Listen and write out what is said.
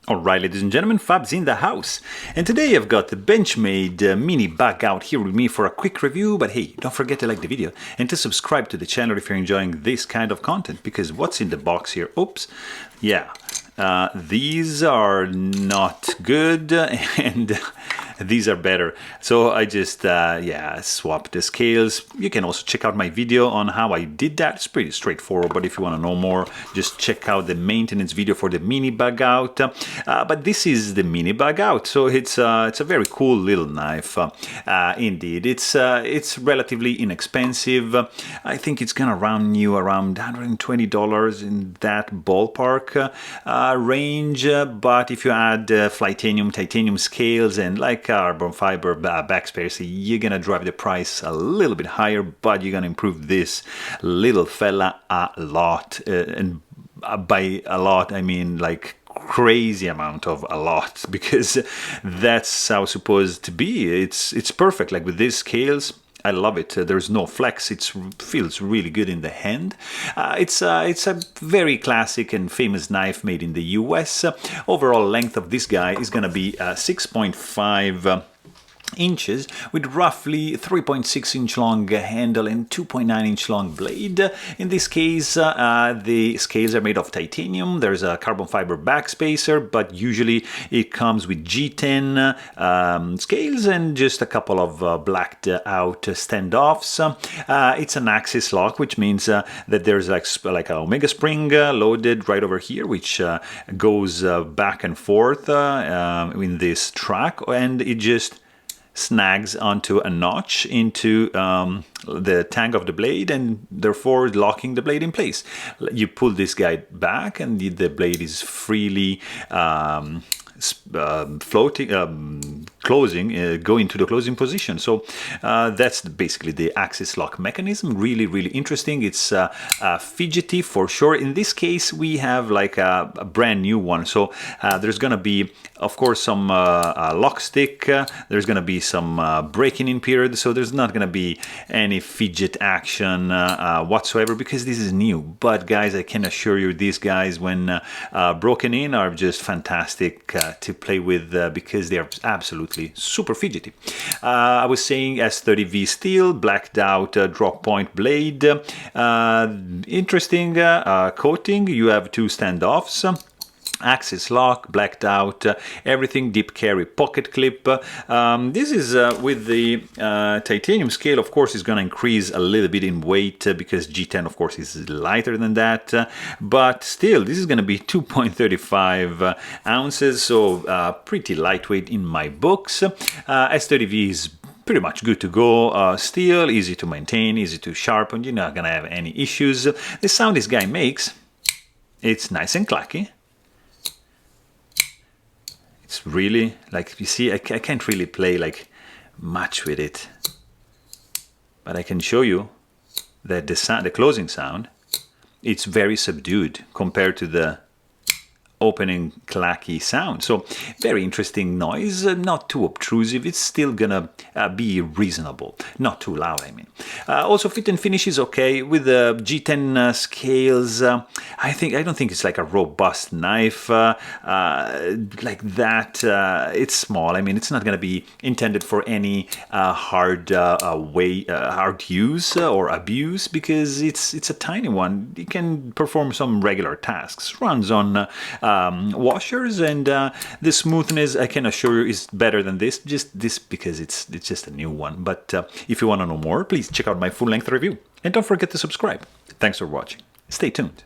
Alright, ladies and gentlemen, Fab's in the house, and today I've got the Benchmade Mini Bugout here with me for a quick review. But hey, don't forget to like the video and to subscribe to the channel if you're enjoying this kind of content, because what's in the box here? Oops, yeah, these are not good and these are better. So I just swapped the scales. You can also check out my video on how I did that. It's pretty straightforward, but if you want to know more, just check out the maintenance video for the Mini Bugout. But this is the Mini Bugout, so it's a very cool little knife. Indeed, it's relatively inexpensive. I think it's gonna run you around $120 in that ballpark range. But if you add titanium scales and like carbon fiber backspace, you're gonna drive the price a little bit higher, but you're gonna improve this little fella a lot. And by a lot, I mean like crazy amount of a lot, because that's how it's supposed to be. It's perfect. Like with these scales, I love it. There's no flex. It feels really good in the hand. It's a very classic and famous knife made in the US. Overall length of this guy is going to be 6.5 inches with roughly 3.6 inch long handle and 2.9 inch long blade. In this case, the scales are made of titanium. There's a carbon fiber backspacer, but usually it comes with G10 scales and just a couple of blacked out standoffs. It's an axis lock, which means that there's like a omega spring loaded right over here, which goes back and forth in this track, and it just snags onto a notch into the tang of the blade, and therefore locking the blade in place. You pull this guy back and the blade is freely floating, going to the closing position. So that's basically the axis lock mechanism. Really interesting. It's fidgety for sure. In this case, we have like a brand new one. So there's gonna be, of course, some lock stick. There's gonna be some breaking in period. So there's not gonna be any fidget action whatsoever, because this is new. But guys, I can assure you, these guys, when broken in, are just fantastic to play with, because they are absolutely super fidgety. I was saying S30V steel, blacked out drop point blade. Interesting coating. You have two standoffs. Axis lock, blacked out, everything, deep carry pocket clip. This is with the titanium scale, of course, is going to increase a little bit in weight, because G10, of course, is lighter than that. But still, this is going to be 2.35 ounces, so pretty lightweight in my books. S30V is pretty much good to go. Steel, easy to maintain, easy to sharpen. You're not going to have any issues. The sound this guy makes, it's nice and clacky. It's really, like, you see, I can't really play like much with it, but I can show you that the closing sound, it's very subdued compared to the opening clacky sound. So very interesting noise, not too obtrusive. It's still gonna be reasonable, not too loud, I mean. Also, fit and finish is okay with the G10 scales. I don't think it's like a robust knife like that. It's small. I mean, it's not gonna be intended for any hard use or abuse, because it's a tiny one. It can perform some regular tasks. Runs on washers, and the smoothness, I can assure you, is better than this. Just this because it's just a new one. But if you want to know more, please check out my full-length review, and don't forget to subscribe. Thanks for watching. Stay tuned.